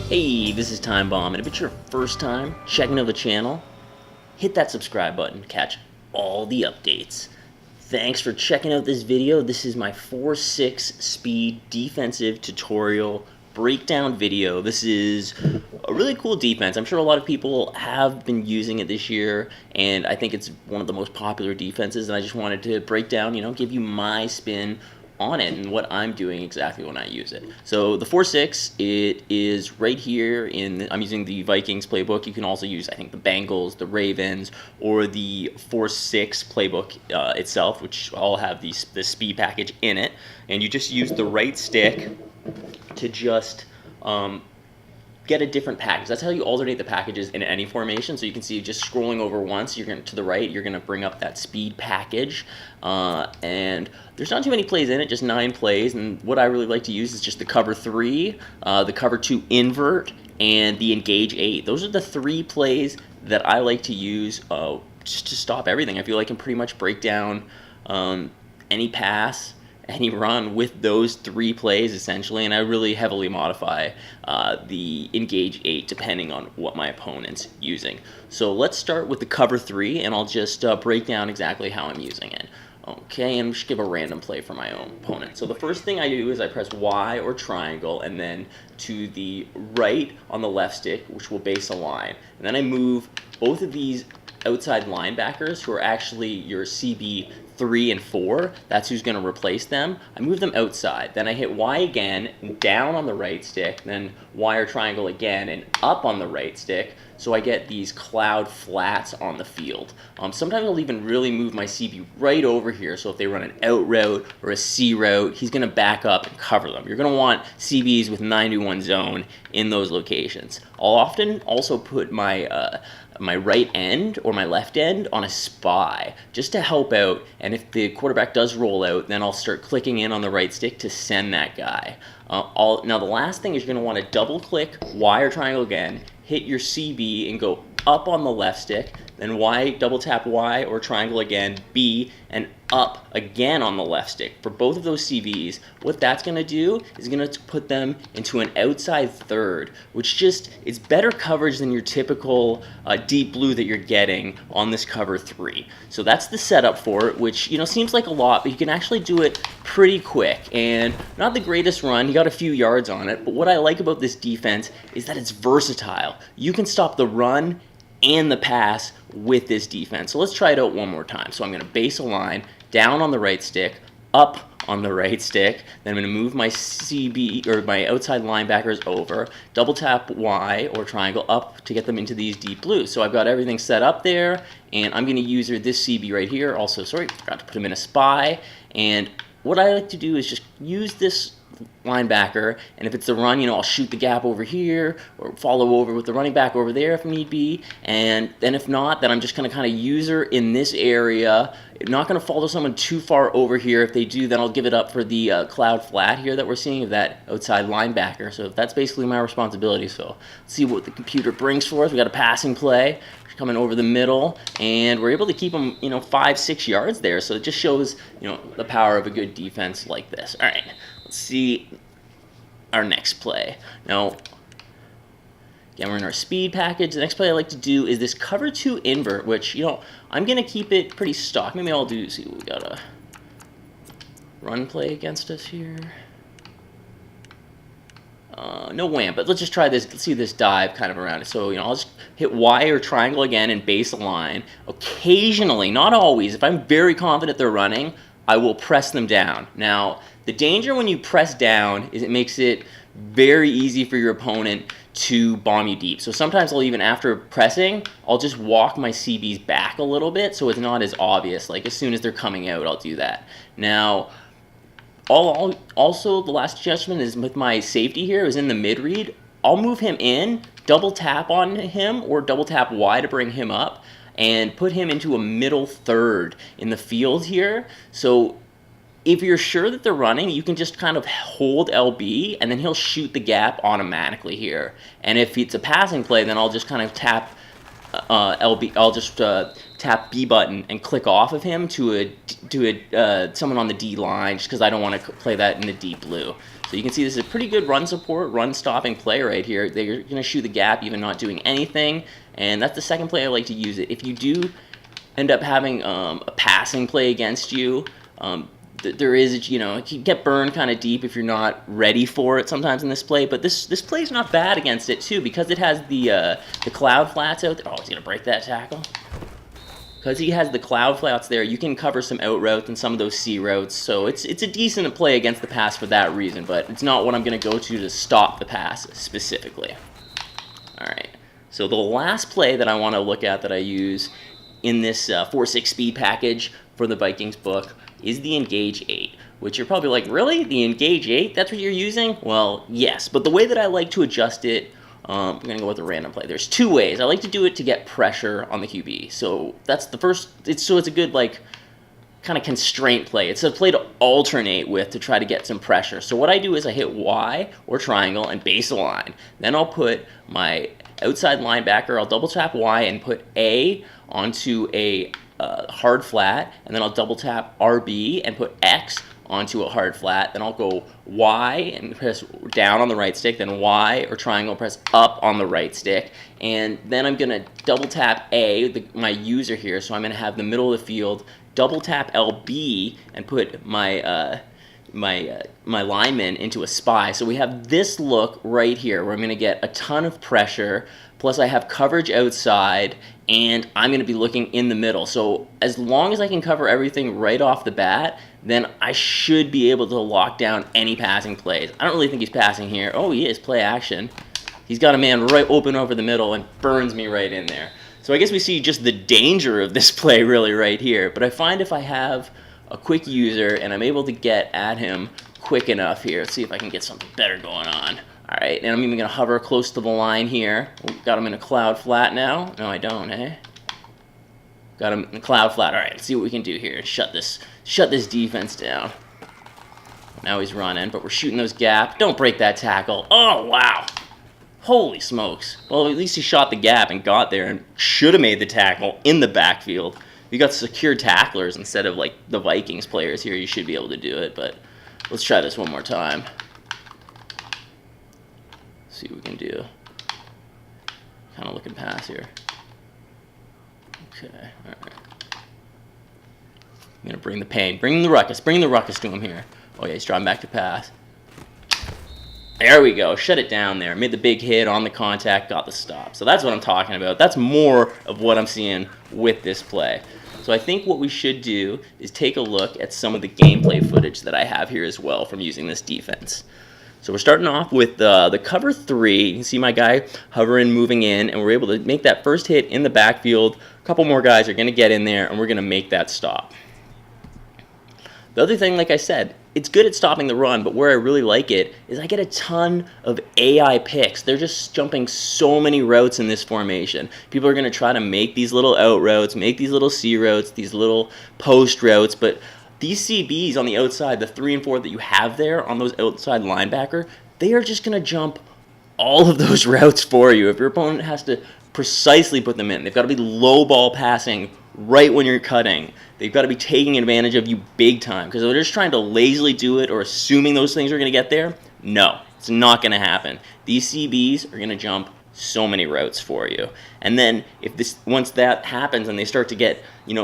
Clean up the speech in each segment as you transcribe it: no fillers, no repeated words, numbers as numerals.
Hey, this is Time Bomb, and if it's your first time checking out the channel, hit that subscribe button to catch all the updates. Thanks for checking out this video. This is my 4-6 speed defensive tutorial breakdown video. This is a really cool defense. I'm sure a lot of people have been using it this year, and I think it's one of the most popular defenses, and I just wanted to break down, give you my spin on it and what I'm doing exactly when I use it. So the 4-6, it is right here I'm using the Vikings playbook. You can also use, I think, the Bengals, the Ravens, or the 4-6 playbook itself, which all have the speed package in it. And you just use the right stick to just get a different package. That's how you alternate the packages in any formation. So you can see just scrolling over once, you're going to the right, you're going to bring up that speed package. And there's not too many plays in it, just 9 plays. And what I really like to use is just the cover 3, the cover 2 invert, and the engage 8. Those are the 3 plays that I like to use just to stop everything. I feel I can pretty much break down any pass, any run with those 3 plays essentially, and I really heavily modify the engage 8 depending on what my opponent's using. So let's start with the cover 3, and I'll just break down exactly how I'm using it. Okay, and just give a random play for my own opponent. So the first thing I do is I press Y or triangle, and then to the right on the left stick, which will base a line. And then I move both of these outside linebackers, who are actually your CB 3 and 4, that's who's going to replace them. I move them outside. Then I hit Y again, down on the right stick, then Y or triangle again, and up on the right stick, so I get these cloud flats on the field. Sometimes I'll even really move my CB right over here, so if they run an out route or a C route, he's going to back up and cover them. You're going to want CBs with 9-1 zone in those locations. I'll often also put my my right end or my left end on a spy just to help out, and if the quarterback does roll out, then I'll start clicking in on the right stick to send that guy. Now the last thing is you're going to want to double click Y or triangle again, hit your CB and go up on the left stick, then Y, double tap Y or triangle again, B, and up again on the left stick. For both of those CVs, what that's going to do is going to put them into an outside third, which just is better coverage than your typical deep blue that you're getting on this cover 3. So that's the setup for it, which seems like a lot, but you can actually do it pretty quick. And not the greatest run, you got a few yards on it, but what I like about this defense is that it's versatile. You can stop the run and the pass with this defense. So let's try it out one more time. So I'm going to base a line, down on the right stick, up on the right stick, then I'm going to move my CB or my outside linebackers over, double tap Y or triangle up to get them into these deep blues. So I've got everything set up there, and I'm going to use this CB right here. Also, sorry, forgot to put him in a spy. And what I like to do is just use this linebacker, and if it's the run, I'll shoot the gap over here or follow over with the running back over there if need be. And then if not, then I'm just going to kind of use her in this area. I'm not going to follow someone too far over here. If they do, then I'll give it up for the cloud flat here that we're seeing of that outside linebacker. So that's basically my responsibility. So let's see what the computer brings for us. We got a passing play coming over the middle, and we're able to keep them 5-6 yards there. So it just shows the power of a good defense like this. All right, let's see our next play. Now again, we're in our speed package. The next play I like to do is this cover 2 invert, which I'm gonna keep it pretty stock. Maybe I'll see, we got a run play against us here. No wham, but let's just try this. Let's see this dive kind of around it. So, I'll just hit Y or triangle again and base a line. Occasionally, not always, if I'm very confident they're running, I will press them down. Now, the danger when you press down is it makes it very easy for your opponent to bomb you deep. So sometimes I'll even, after pressing, I'll just walk my CBs back a little bit so it's not as obvious. Like as soon as they're coming out, I'll do that. Now, also, the last adjustment is with my safety here, is in the mid-read. I'll move him in, double tap on him, or double tap Y to bring him up, and put him into a middle third in the field here. So if you're sure that they're running, you can just kind of hold LB, and then he'll shoot the gap automatically here. And if it's a passing play, then I'll just kind of tap LB. I'll just tap B button and click off of him to someone on the D line, just because I don't want to play that in the deep blue. So you can see this is a pretty good run support, run stopping play right here. They're going to shoot the gap even not doing anything, and that's the second play I like to use it. If you do end up having a passing play against you, there is, you know, it can get burned kind of deep if you're not ready for it sometimes in this play, but this play is not bad against it too, because it has the cloud flats out there. Oh, he's going to break that tackle. Because he has the cloud flats there, you can cover some out routes and some of those C routes, so it's a decent play against the pass for that reason, but it's not what I'm going to go to stop the pass specifically. Alright, so the last play that I want to look at that I use in this 4-6 speed package for the Vikings book is the Engage 8, which you're probably like, really? The Engage 8? That's what you're using? Well, yes, but the way that I like to adjust it, I'm going to go with a random play. There's two ways. I like to do it to get pressure on the QB. So that's the first, it's a good, like, kind of constraint play. It's a play to alternate with to try to get some pressure. So what I do is I hit Y or triangle and base align. Then I'll put my outside linebacker, I'll double tap Y and put A onto a hard flat, and then I'll double tap RB and put X onto a hard flat. Then I'll go Y and press down on the right stick, then Y or triangle, press up on the right stick, and then I'm gonna double tap A, my user here, so I'm gonna have the middle of the field, double tap LB and put my my lineman into a spy. So we have this look right here where I'm going to get a ton of pressure, plus I have coverage outside, and I'm going to be looking in the middle. So as long as I can cover everything right off the bat, then I should be able to lock down any passing plays. I don't really think he's passing here. Oh, he is. Play action. He's got a man right open over the middle and burns me right in there. So I guess we see just the danger of this play really right here. But I find if I have a quick user and I'm able to get at him quick enough here, let's see if I can get something better going on. Alright, and I'm even going to hover close to the line here. Got him in a cloud flat now. No, I don't, eh? Got him in the cloud flat. Alright, let's see what we can do here. Shut this defense down. Now he's running, but we're shooting those gaps. Don't break that tackle. Oh, wow. Holy smokes. Well, at least he shot the gap and got there and should have made the tackle in the backfield. You got secure tacklers instead of like the Vikings players here. You should be able to do it, but let's try this one more time. See what we can do. Kind of looking pass here. Okay, all right. I'm gonna bring the pain, bring the ruckus to him here. Oh yeah, he's drawing back to pass. There we go, shut it down there. Made the big hit on the contact, got the stop. So that's what I'm talking about. That's more of what I'm seeing with this play. So I think what we should do is take a look at some of the gameplay footage that I have here as well from using this defense. So we're starting off with the cover 3. You can see my guy hovering, moving in, and we're able to make that first hit in the backfield. A couple more guys are going to get in there, and we're going to make that stop. The other thing, like I said, it's good at stopping the run, but where I really like it is I get a ton of AI picks. They're just jumping so many routes in this formation. People are going to try to make these little out routes, make these little C routes, these little post routes, but these CBs on the outside, the 3 and 4 that you have there on those outside linebacker, they are just going to jump all of those routes for you. If your opponent has to precisely put them in, they've got to be low ball passing right when you're cutting. They've got to be taking advantage of you big time, because if they're just trying to lazily do it or assuming those things are going to get there, no, it's not going to happen. These CBs are going to jump so many routes for you. And then if once that happens and they start to get,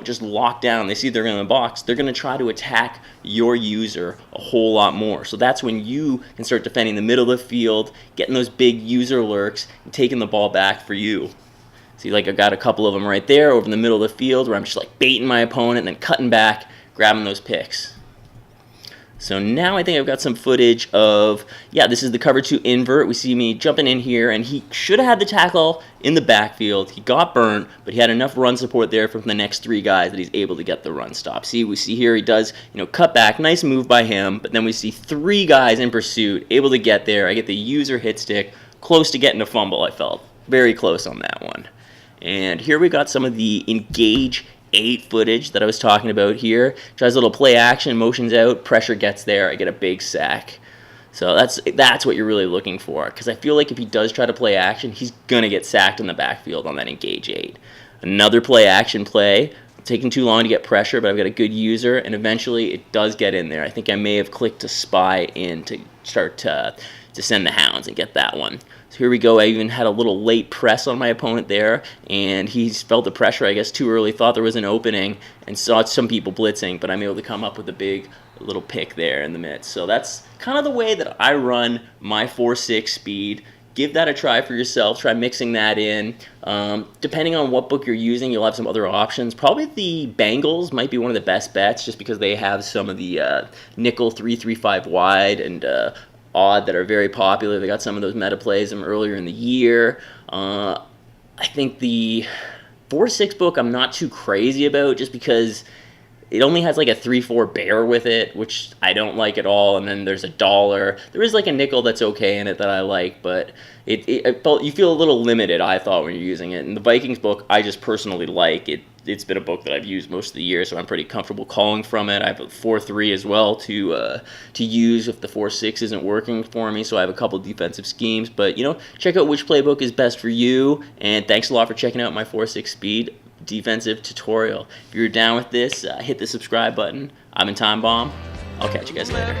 just locked down, they see they're in the box, they're going to try to attack your user a whole lot more. So that's when you can start defending the middle of the field, getting those big user lurks, and taking the ball back for you. See, like I got a couple of them right there over in the middle of the field where I'm just like baiting my opponent and then cutting back, grabbing those picks. So now I think I've got some footage of, this is the cover 2 invert. We see me jumping in here, and he should have had the tackle in the backfield. He got burnt, but he had enough run support there from the next 3 guys that he's able to get the run stop. See, we see here he does, cut back, nice move by him, but then we see 3 guys in pursuit, able to get there. I get the user hit stick, close to getting a fumble, I felt. Very close on that one. And here we got some of the Engage 8 footage that I was talking about here. Tries a little play action, motions out, pressure gets there, I get a big sack. So that's what you're really looking for, because I feel like if he does try to play action, he's going to get sacked in the backfield on that Engage 8. Another play action play, taking too long to get pressure, but I've got a good user, and eventually it does get in there. I think I may have clicked to spy in to start to send the hounds and get that one. So here we go. I even had a little late press on my opponent there, and he felt the pressure, I guess, too early, thought there was an opening, and saw some people blitzing, but I'm able to come up with a big little pick there in the midst. So that's kind of the way that I run my 4-6 speed. Give that a try for yourself. Try mixing that in. Depending on what book you're using, you'll have some other options. Probably the Bengals might be one of the best bets, just because they have some of the nickel 3-3-5 wide and odd that are very popular. They got some of those meta plays from earlier in the year. I think the 4-6 book I'm not too crazy about, just because it only has like a 3-4 bear with it, which I don't like at all. And then there's a dollar. There is like a nickel that's okay in it that I like, but you feel a little limited, I thought, when you're using it. And the Vikings book, I just personally like it. It's been a book that I've used most of the year, so I'm pretty comfortable calling from it. I have a 4-3 as well to use if the 4-6 isn't working for me. So I have a couple defensive schemes, but check out which playbook is best for you. And thanks a lot for checking out my 4-6 speed defensive tutorial. If you're down with this, hit the subscribe button. I've been Time Bomb. I'll catch you guys later.